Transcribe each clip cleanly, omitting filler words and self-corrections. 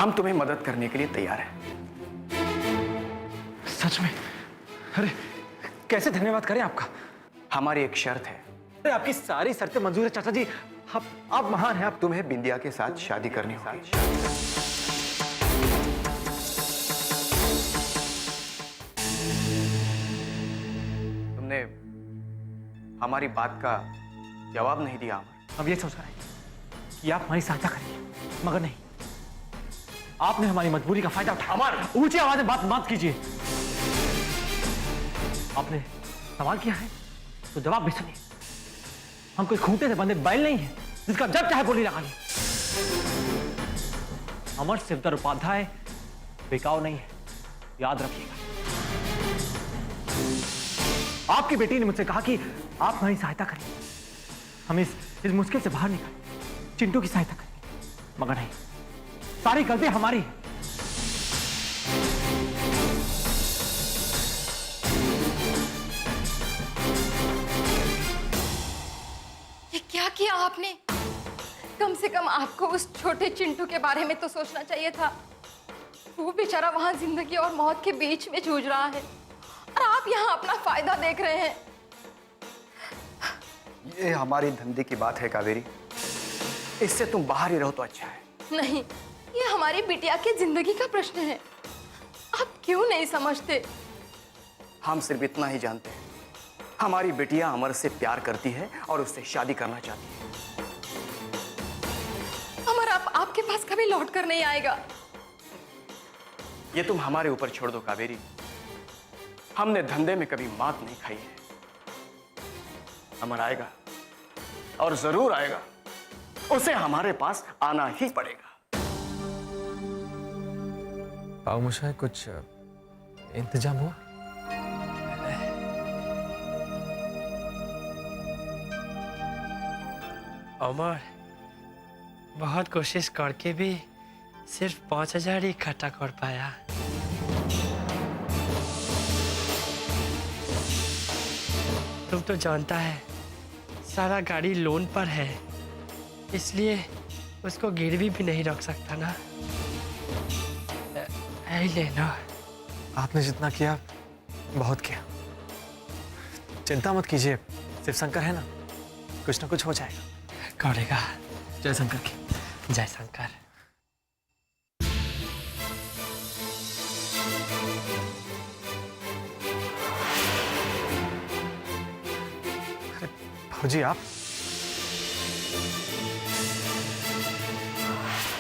हम तुम्हें मदद करने के लिए तैयार हैं। सच में? अरे कैसे धन्यवाद करें आपका। हमारी एक शर्त है। अरे आपकी सारी शर्तें मंजूर है चाचा जी। आप महान हैं। आप तुम्हें बिंदिया के साथ शादी करनी होगी। तुमने हमारी बात का जवाब नहीं दिया अमर। हम ये सोच रहे हैं कि आप हमारी सहायता करेंगे, मगर नहीं, आपने हमारी मजबूरी का फायदा उठाया। अमर, ऊंची आवाज में बात मत कीजिए। आपने सवाल किया है तो जवाब भी सुनिए। हम कोई खूंटे से बंधे बैल नहीं है जिसका जब चाहे बोली लगा ली। अमर शिवदर उपाध्याय बिकाऊ नहीं है, याद रखिएगा। आपकी बेटी ने मुझसे कहा कि आप हमारी सहायता करें, हम इस मुश्किल से बाहर निकलें, चिंटू की सहायता करेंगे, मगर नहीं, सारी गलती हमारी है। ये क्या किया आपने? कम से कम आपको उस छोटे चिंटू के बारे में तो सोचना चाहिए था। वो बेचारा वहां जिंदगी और मौत के बीच में जूझ रहा है और आप यहाँ अपना फायदा देख रहे हैं। ये हमारी धंधे की बात है कावेरी, इससे तुम बाहर ही रहो तो अच्छा है। नहीं, ये हमारी बिटिया की जिंदगी का प्रश्न है। आप क्यों नहीं समझते? हम सिर्फ इतना ही जानते हैं, हमारी बिटिया अमर से प्यार करती है और उससे शादी करना चाहती है। अमर आपके पास कभी लौट कर नहीं आएगा। ये तुम हमारे ऊपर छोड़ दो कावेरी, हमने धंधे में कभी मात नहीं खाई है। अमर आएगा और जरूर आएगा, उसे हमारे पास आना ही पड़ेगा। मुझे कुछ इंतजाम हुआ? अमर बहुत कोशिश करके भी सिर्फ 5,000 ही इकट्ठा कर पाया। तुम तो जानता है सारा गाड़ी लोन पर है, इसलिए उसको गिरवी भी नहीं रख सकता ना। लेना। आपने जितना किया बहुत किया, चिंता मत कीजिए, शिव शंकर है ना, कुछ ना कुछ हो जाएगा। करेगा। जय शंकर की जय शंकर। जी आप?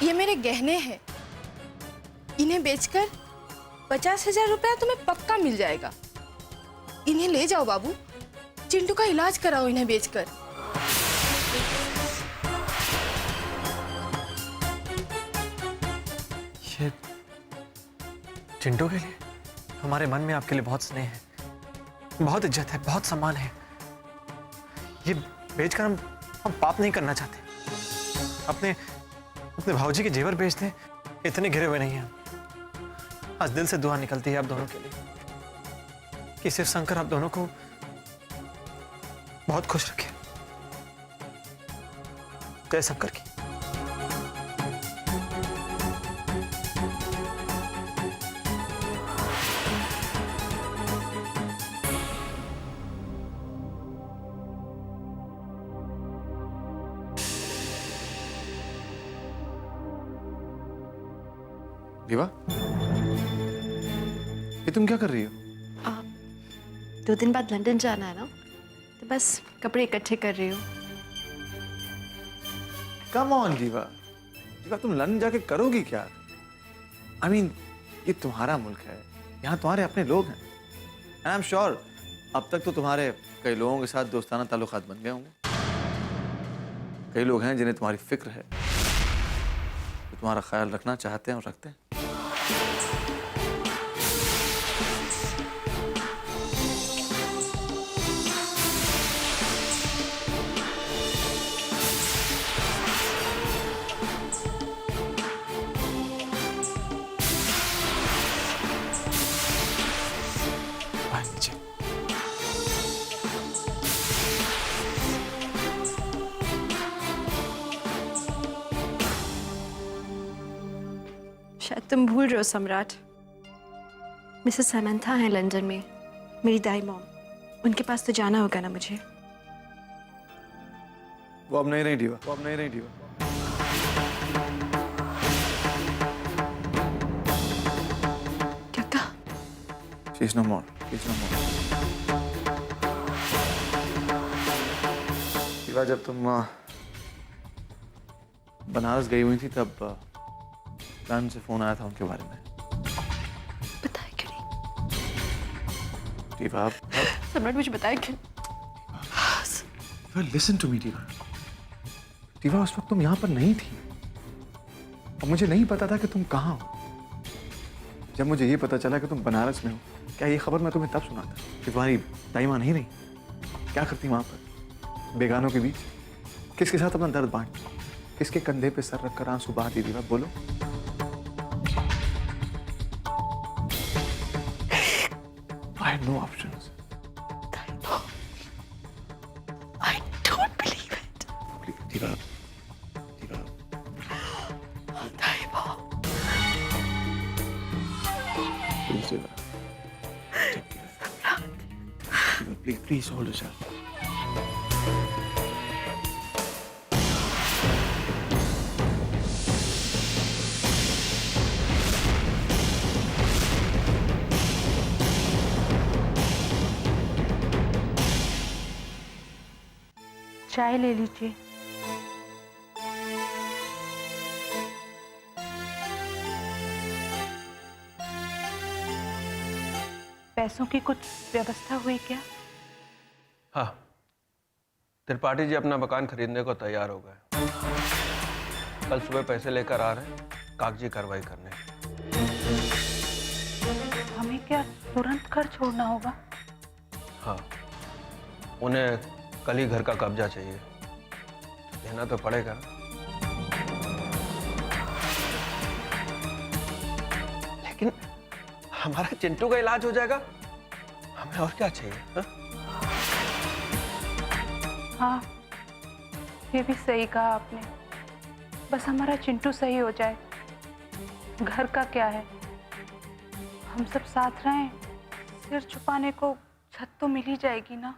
ये मेरे गहने हैं, इन्हें बेचकर 50,000 रुपया तुम्हें पक्का मिल जाएगा। इन्हें ले जाओ बाबू, चिंटू का इलाज कराओ इन्हें बेचकर। ये चिंटू के लिए? हमारे मन में आपके लिए बहुत स्नेह है, बहुत इज्जत है, बहुत सम्मान है। ये बेचकर हम पाप नहीं करना चाहते। अपने भाऊजी के जेवर बेच दें, इतने घिरे हुए नहीं हैं। आज दिल से दुआ निकलती है आप दोनों के लिए कि शिव शंकर आप दोनों को बहुत खुश रखे। जय शंकर की। विवा, ये तुम क्या कर रही हो? 2 दिन बाद लंदन जाना है ना, तो बस कपड़े इकट्ठे कर रही हूँ। कम ऑन विवा, विवा तुम लंदन जाके करोगी क्या? I mean, ये तुम्हारा मुल्क है, यहाँ तुम्हारे अपने लोग हैं। आई एम श्योर अब तक तो तुम्हारे कई लोगों के साथ दोस्ताना ताल्लुकात बन गए होंगे। कई लोग हैं जिन्हें तुम्हारी फिक्र है, जो तुम्हारा ख्याल रखना चाहते हैं और रखते हैं। शायद तुम भूल रहे हो सम्राट, मिसेस समंथा है लंदन में, मेरी दाई मॉम। उनके पास तो जाना होगा ना मुझे। वो अब नहीं रही डीवा, वो अब नहीं रही डीवा। क्या कहा? She's no more. She's no more. Diva, जब तुम बनारस गई हुई थी तब प्लान से फोन आया था उनके बारे में। बताया क्यों नहीं? डीवा, सम्राट मुझे बताया क्यों? Listen to me Diva. Diva, उस वक्त तुम यहाँ पर नहीं थी और मुझे नहीं पता था कि तुम कहाँ हो। जब मुझे ये पता चला कि तुम बनारस में हो, क्या ये खबर मैं तुम्हें तब सुनाता कि तुम्हारी दाई माँ नहीं रही? क्या करती वहां पर बेगानों के बीच? किसके साथ अपना दर्द बांटती? किसके कंधे पे सर रखकर आंसू बहाती? दीवा बोलो। I had no options. I don't believe it. Please, Diva, Diva, दाई mom. please, Diva. Diva, please hold yourself. चाय ले लीजिए। पैसों की कुछ व्यवस्था हुई क्या? हाँ, त्रिपाठी जी अपना मकान खरीदने को तैयार हो गए। कल सुबह पैसे लेकर आ रहे हैं कागजी कार्रवाई करने। हमें क्या तुरंत घर छोड़ना होगा? हाँ, उन्हें कल ही घर का कब्जा चाहिए, लेना तो पड़ेगा। लेकिन हमारा चिंटू का इलाज हो जाएगा, हमें और क्या चाहिए? हा? हाँ, ये भी सही कहा आपने। बस हमारा चिंटू सही हो जाए। घर का क्या है, हम सब साथ रहें, सिर छुपाने को छत तो मिल ही जाएगी ना।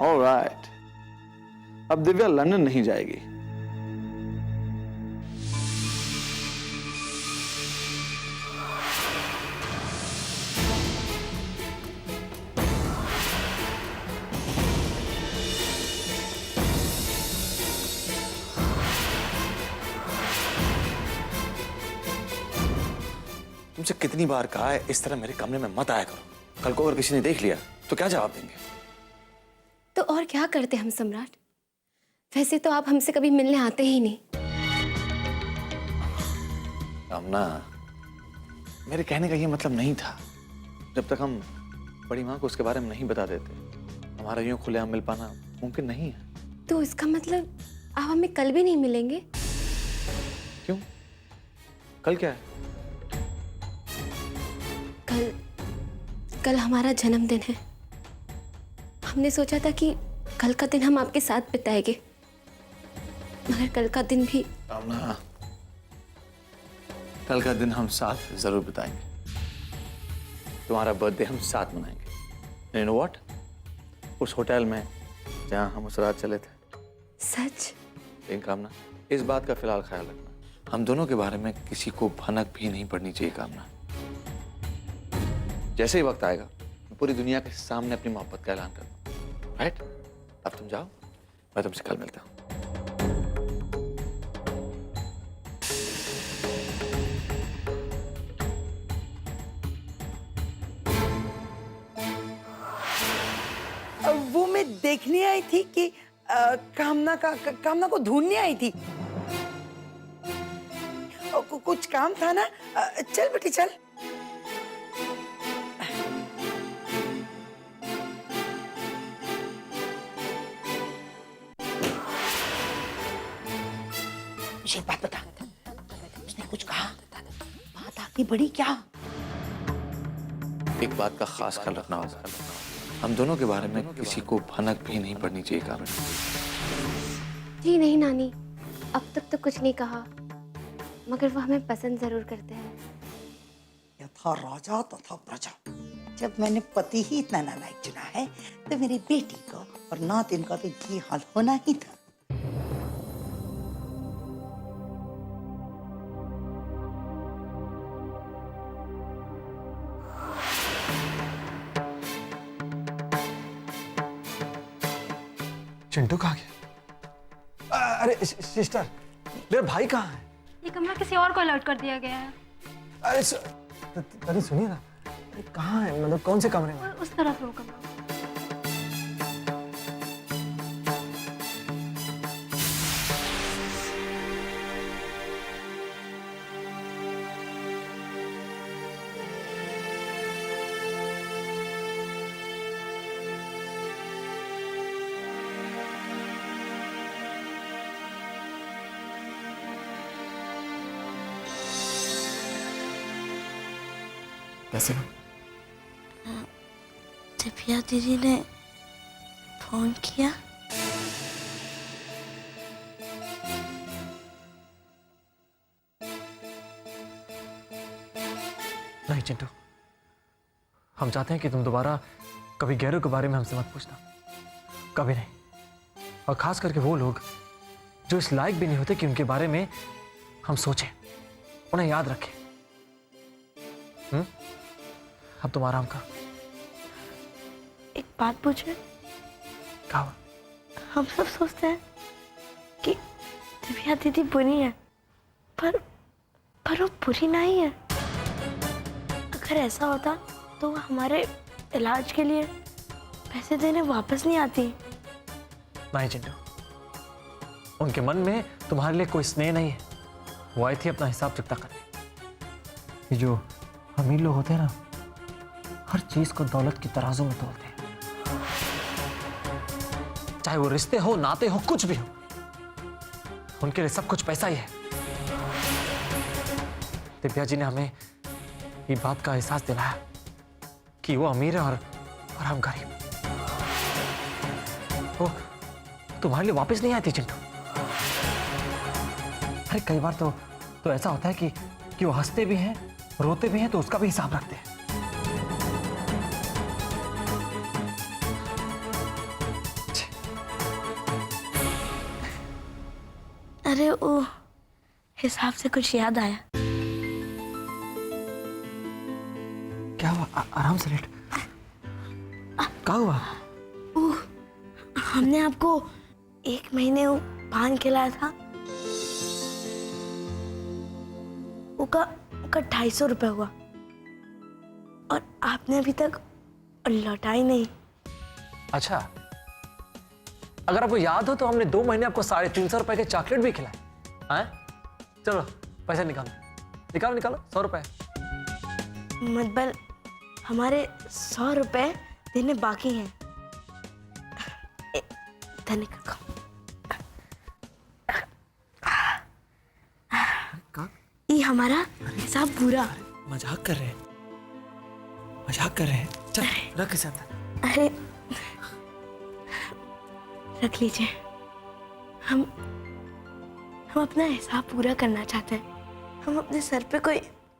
Alright. अब दिव्या लंदन नहीं जाएगी। तुमसे कितनी बार कहा है इस तरह मेरे कमरे में मत आया करो। कल को अगर किसी ने देख लिया तो क्या जवाब देंगे? तो और क्या करते हम सम्राट? वैसे तो आप हमसे कभी मिलने आते ही नहीं। कामना, मेरे कहने का ये मतलब नहीं था। जब तक हम बड़ी माँ को उसके बारे में नहीं बता देते, हमारा यूं खुलेआम मिल पाना मुमकिन नहीं है। तो इसका मतलब आप हमें कल भी नहीं मिलेंगे? क्यों? कल क्या है? कल हमारा जन्मदिन है। हमने सोचा था कि कल का दिन हम आपके साथ बिताएंगे, मगर कल का दिन भी। कामना, कल का दिन हम साथ जरूर बिताएंगे। तुम्हारा बर्थडे हम साथ मनाएंगे। You know what? उस होटल में जहां हम उस रात चले थे। सच? लेकिन कामना, इस बात का फिलहाल ख्याल रखना, हम दोनों के बारे में किसी को भनक भी नहीं पड़नी चाहिए। कामना, जैसे ही वक्त आएगा मैं पूरी दुनिया के सामने अपनी मोहब्बत का ऐलान करूंगा। राइट? अब तुम जाओ, मैं तुमसे कल मिलता हूँ। वो मैं देखने आई थी कि कामना को ढूंढने आई थी। कुछ काम था ना। चल बेटी चल। मुझे एक बात बता, उसने कुछ कहा? ये बड़ी क्या? एक बात का खास ख्याल रखना होगा, हम दोनों के बारे में किसी को भनक भी नहीं पड़नी चाहिए काबिल। जी नहीं नानी, अब तक तो कुछ नहीं कहा, मगर वो हमें पसंद जरूर करते हैं। यथा राजा तथा प्रजा। जब मैंने पति ही इतना नालायक चुना है तो मेरी बेटी का और नातिन का तो ये हाल होना ही था। चिंटू कहाँ गया? अरे सिस्टर, मेरा भाई कहाँ है? ये कमरा किसी और को अलर्ट कर दिया गया है। अरे अरे सुनिए ना, अरे कहाँ है, मतलब कौन से कमरे में? उस तरफ है वो कमरा। कैसे हो? दिव्या दीदी ने फोन किया। नहीं चिंटू, हम चाहते हैं कि तुम दोबारा कभी गैरों के बारे में हमसे मत पूछना, कभी नहीं। और खास करके वो लोग जो इस लायक भी नहीं होते कि उनके बारे में हम सोचें, उन्हें याद रखें। अब तुम आराम करो। एक बात पूछे? क्या हुआ? हम सब सोचते हैं कि दिव्या दीदी बुरी है, पर वो बुरी नहीं है। अगर ऐसा होता तो वो हमारे इलाज के लिए पैसे देने वापस नहीं आती। नहीं चिंटू, उनके मन में तुम्हारे लिए कोई स्नेह नहीं है। वो आई थी अपना हिसाब चुकता करने। ये जो अमीर लोग होते हैं ना, हर चीज को दौलत की तराजू में तोलते हैं, चाहे वो रिश्ते हो, नाते हो, कुछ भी हो। उनके लिए सब कुछ पैसा ही है। दिव्या जी ने हमें ये बात का एहसास दिलाया कि वो अमीर है और हम गरीब। वो तुम्हारे लिए वापस नहीं आती चिंटू। अरे कई बार तो ऐसा होता है कि वो हंसते भी हैं, रोते भी हैं, तो उसका भी हिसाब रखते हैं। अरे वो हिसाब से कुछ याद आया। क्या हुआ? आराम से लेट। क्या हुआ? हमने आपको 1 महीने वो पान खिलाया था, उसका 250 रुपए हुआ और आपने अभी तक लौटाई नहीं। अच्छा, अगर आपको याद हो तो हमने 2 महीने आपको 350 रुपए के चॉकलेट भी खिलाए हैं। चलो पैसे निकालो निकालो 100 रुपए। मतलब हमारे 100 रुपए देने बाकी हैं। ये हमारा हिसाब पूरा। मजाक कर रहे हैं। चल रख इसे अंदर। अरे रख लीजिए। हम अपना हिसाब पूरा करना चाहते हैं। हम अपने सर पे कोई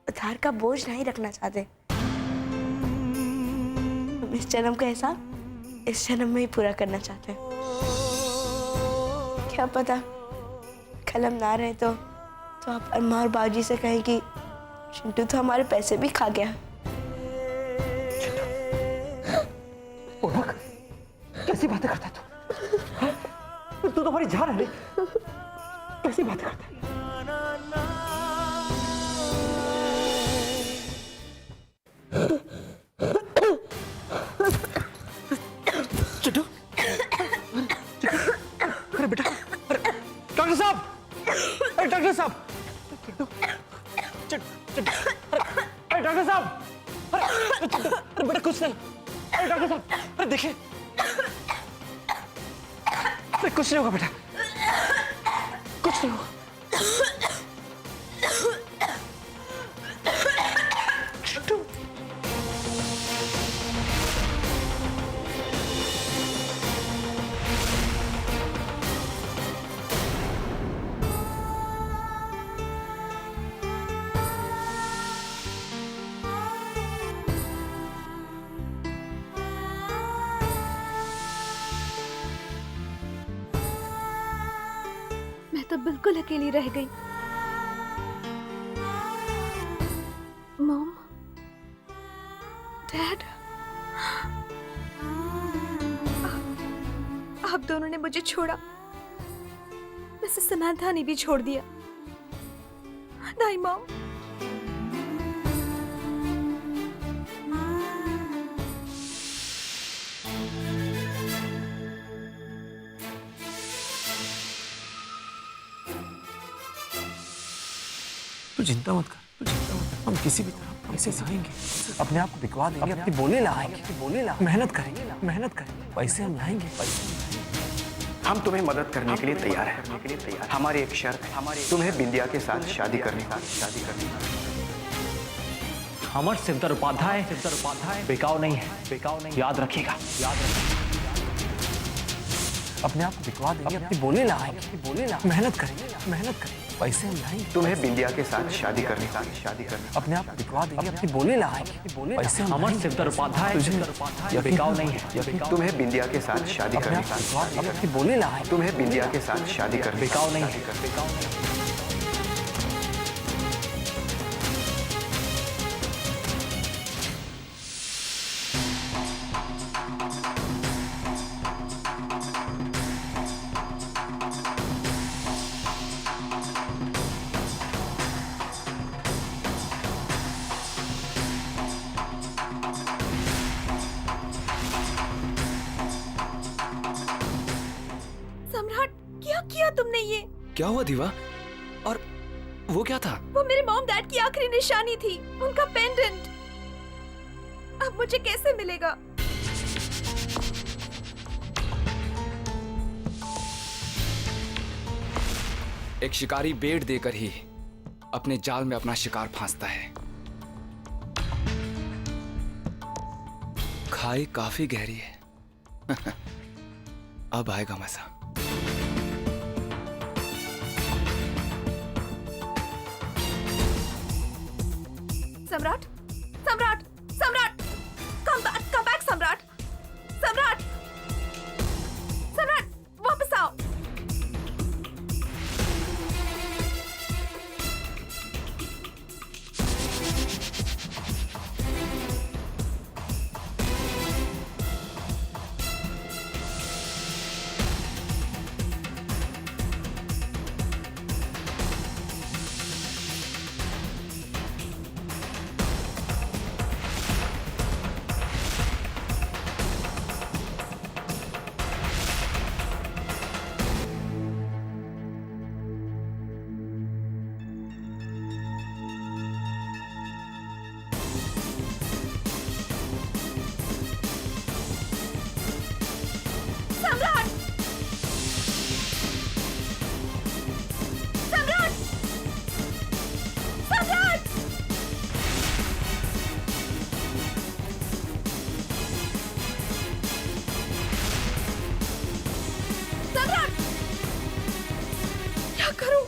उधार का बोझ नहीं रखना चाहते। हम इस जन्म का हिसाब इस जन्म में ही पूरा करना चाहते हैं। क्या पता कल हम ना रहे तो आप अम्मा और बाजी से कहें कि चिंटू तो हमारे पैसे भी खा गया। कैसी बातें करता है तू? तू तो हमारी जान है रे। कैसी बातें करता है? चिंटू, अरे बेटा, अरे डॉक्टर साहब, अरे डॉक्टर साहब, अरे डॉक्टर साहब, अरे बेटा कुछ नहीं। अरे डॉक्टर साहब, अरे देखिए, अरे कुछ नहीं होगा बेटा, कुछ नहीं होगा। मैं तो बिल्कुल अकेली रह गई। मॉम, डैड, आप दोनों ने मुझे छोड़ा, मिसेस समंथा ने भी छोड़ दिया। नहीं मॉम, तू चिंता मत कर, हम किसी भी तरह पैसे लाएंगे, अपने आप को बिकवा देंगे, अपनी बोले लाएंगे, मेहनत करेंगे, पैसे हम लाएंगे, हम तुम्हें मदद करने के लिए तैयार हैं। हमारी एक शर्त है, तुम्हें बिंदिया के साथ शादी करने का। अमर सिद्धर उपाध्याय बिकाऊ नहीं है, याद रखिएगा। अपने आप को बिकवा देंगे, अपनी बोले लाएंगे, मेहनत करेंगे, पैसे हम लाएंगे, तुम्हें बिंदिया के साथ शादी करने का। अपने आप को बिकवा देंगे, अपनी बोले लाएंगे, पैसे हम अमर सिद्धर उपाध्याय बिकाऊ नहीं है, तुम्हें बिंदिया के साथ शादी करने का। अपनी बोले लाएंगे, तुम्हें बिंदिया के साथ शादी करने बिकाऊ नहीं है। सम्राट, क्या किया तुमने ये? क्या हुआ दीवा? और वो क्या था? वो मेरे मॉम डैड की आखिरी निशानी थी, उनका पेंडेंट। अब मुझे कैसे मिलेगा? एक शिकारी बेट देकर ही अपने जाल में अपना शिकार फांसता है। खाई काफी गहरी है। अब आएगा मजा। सम्राट, सम्राट, सम्राट, कम बैक सम्राट, सम्राट, सम्राट, वापस आओ। सम्राट, सम्राट, सम्राट, सम्राट, क्या करूं?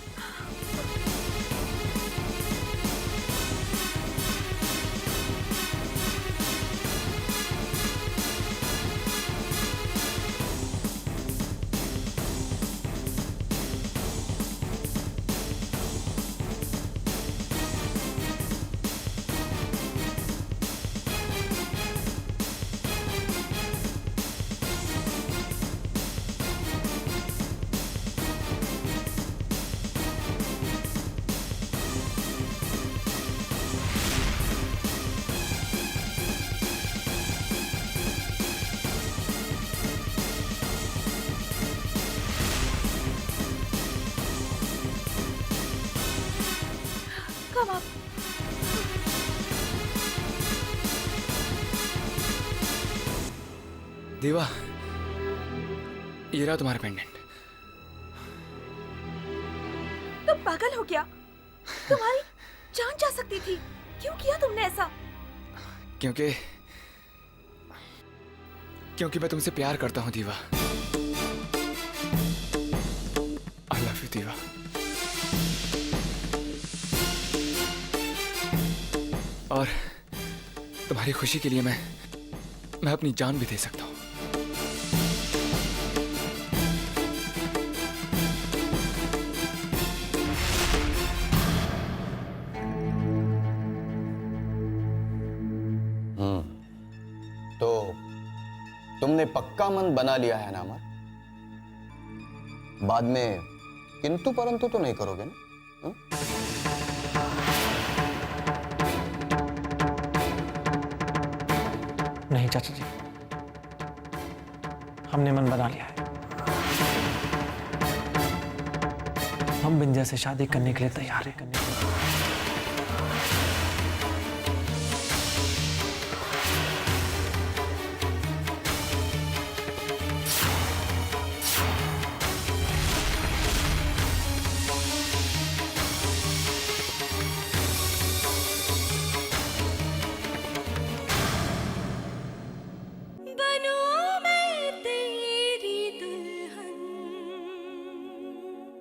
Come up. देवा, ये रहा तुम्हारा पेंडेंट। तुम पागल हो क्या? तुम्हारी जान जा सकती थी। क्यों किया तुमने ऐसा? क्योंकि मैं तुमसे प्यार करता हूं दीवा। आई लव यू दीवा। और तुम्हारी खुशी के लिए मैं अपनी जान भी दे सकता हूं। तुमने पक्का मन बना लिया है ना अमर? बाद में किंतु परंतु तो नहीं करोगे ना? नहीं चाचा जी, हमने मन बना लिया है। हम बिंदिया से शादी करने के लिए तैयार हैं।